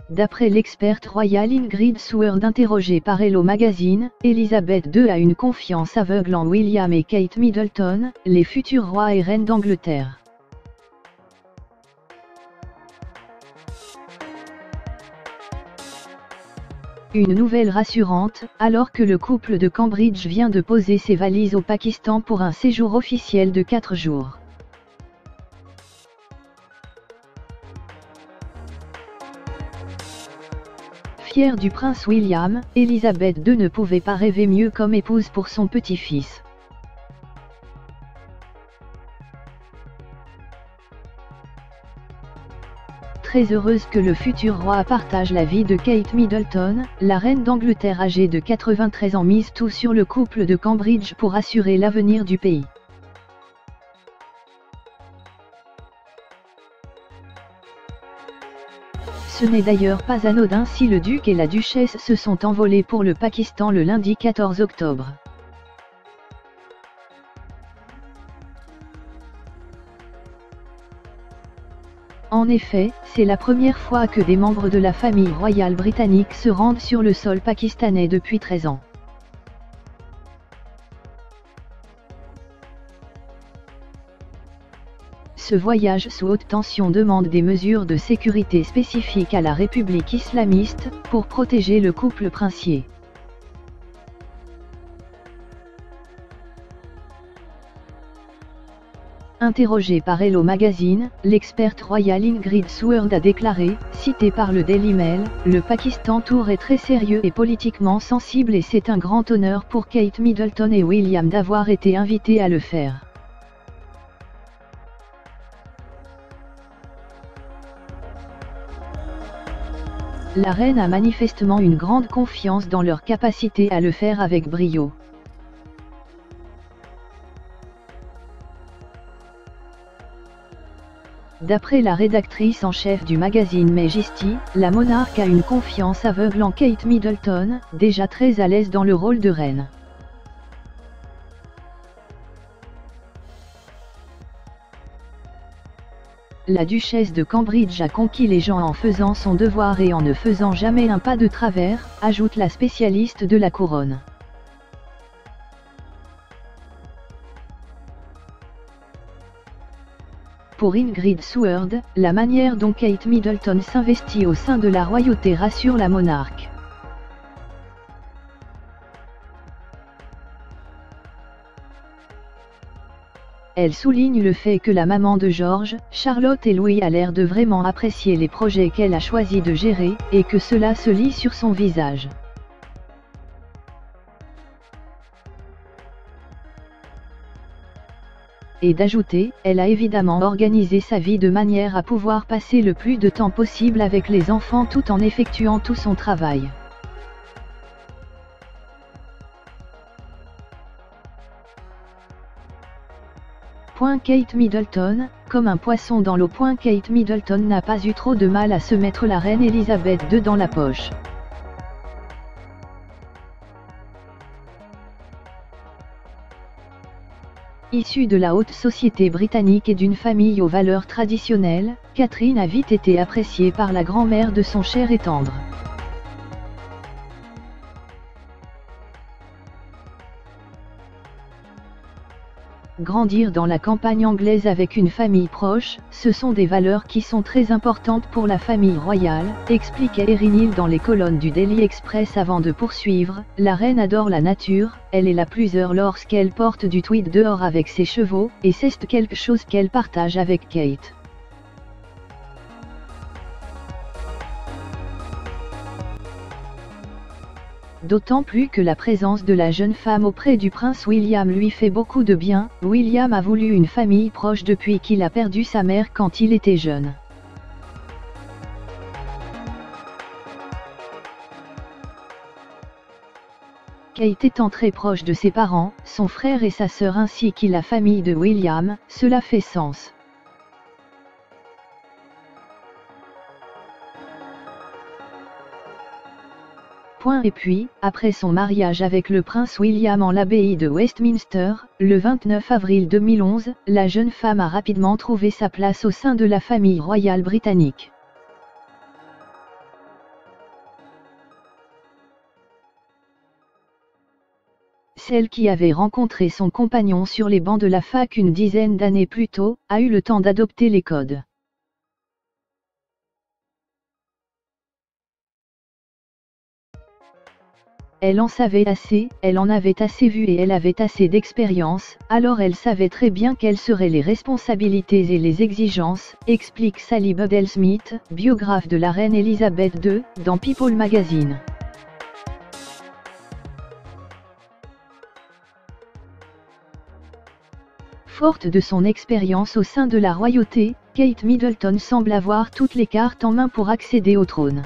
D'après l'experte royale Ingrid Seward interrogée par Hello Magazine, Elisabeth II a une confiance aveugle en William et Kate Middleton, les futurs rois et reines d'Angleterre. Une nouvelle rassurante, alors que le couple de Cambridge vient de poser ses valises au Pakistan pour un séjour officiel de 4 jours. Fière du prince William, Elisabeth II ne pouvait pas rêver mieux comme épouse pour son petit-fils. Très heureuse que le futur roi partage la vie de Kate Middleton, la reine d'Angleterre âgée de 93 ans mise tout sur le couple de Cambridge pour assurer l'avenir du pays. Ce n'est d'ailleurs pas anodin si le duc et la duchesse se sont envolés pour le Pakistan le lundi 14 octobre. En effet, c'est la première fois que des membres de la famille royale britannique se rendent sur le sol pakistanais depuis 13 ans. Ce voyage sous haute tension demande des mesures de sécurité spécifiques à la République islamiste, pour protéger le couple princier. Interrogée par Hello Magazine, l'experte royale Ingrid Seward a déclaré, citée par le Daily Mail, « Le Pakistan Tour est très sérieux et politiquement sensible et c'est un grand honneur pour Kate Middleton et William d'avoir été invités à le faire. » La reine a manifestement une grande confiance dans leur capacité à le faire avec brio. D'après la rédactrice en chef du magazine Majesty, la monarque a une confiance aveugle en Kate Middleton, déjà très à l'aise dans le rôle de reine. La duchesse de Cambridge a conquis les gens en faisant son devoir et en ne faisant jamais un pas de travers, ajoute la spécialiste de la couronne. Pour Ingrid Seward, la manière dont Kate Middleton s'investit au sein de la royauté rassure la monarque. Elle souligne le fait que la maman de George, Charlotte et Louis a l'air de vraiment apprécier les projets qu'elle a choisi de gérer, et que cela se lit sur son visage. Et d'ajouter, elle a évidemment organisé sa vie de manière à pouvoir passer le plus de temps possible avec les enfants tout en effectuant tout son travail. Kate Middleton, comme un poisson dans l'eau. Kate Middleton n'a pas eu trop de mal à se mettre la reine Elisabeth II dans la poche. Issue de la haute société britannique et d'une famille aux valeurs traditionnelles, Catherine a vite été appréciée par la grand-mère de son cher et tendre. Grandir dans la campagne anglaise avec une famille proche, ce sont des valeurs qui sont très importantes pour la famille royale, expliquait Erin Hill dans les colonnes du Daily Express avant de poursuivre. La reine adore la nature, elle est la plus heureuse lorsqu'elle porte du tweed dehors avec ses chevaux, et c'est quelque chose qu'elle partage avec Kate. D'autant plus que la présence de la jeune femme auprès du prince William lui fait beaucoup de bien. William a voulu une famille proche depuis qu'il a perdu sa mère quand il était jeune. Kate étant très proche de ses parents, son frère et sa sœur ainsi que la famille de William, cela fait sens. Et puis, après son mariage avec le prince William en l'abbaye de Westminster, le 29 avril 2011, la jeune femme a rapidement trouvé sa place au sein de la famille royale britannique. Celle qui avait rencontré son compagnon sur les bancs de la fac une dizaine d'années plus tôt, a eu le temps d'adopter les codes. Elle en savait assez, elle en avait assez vu et elle avait assez d'expérience, alors elle savait très bien quelles seraient les responsabilités et les exigences, explique Sally Budell-Smith, biographe de la reine Elisabeth II, dans People Magazine. Forte de son expérience au sein de la royauté, Kate Middleton semble avoir toutes les cartes en main pour accéder au trône.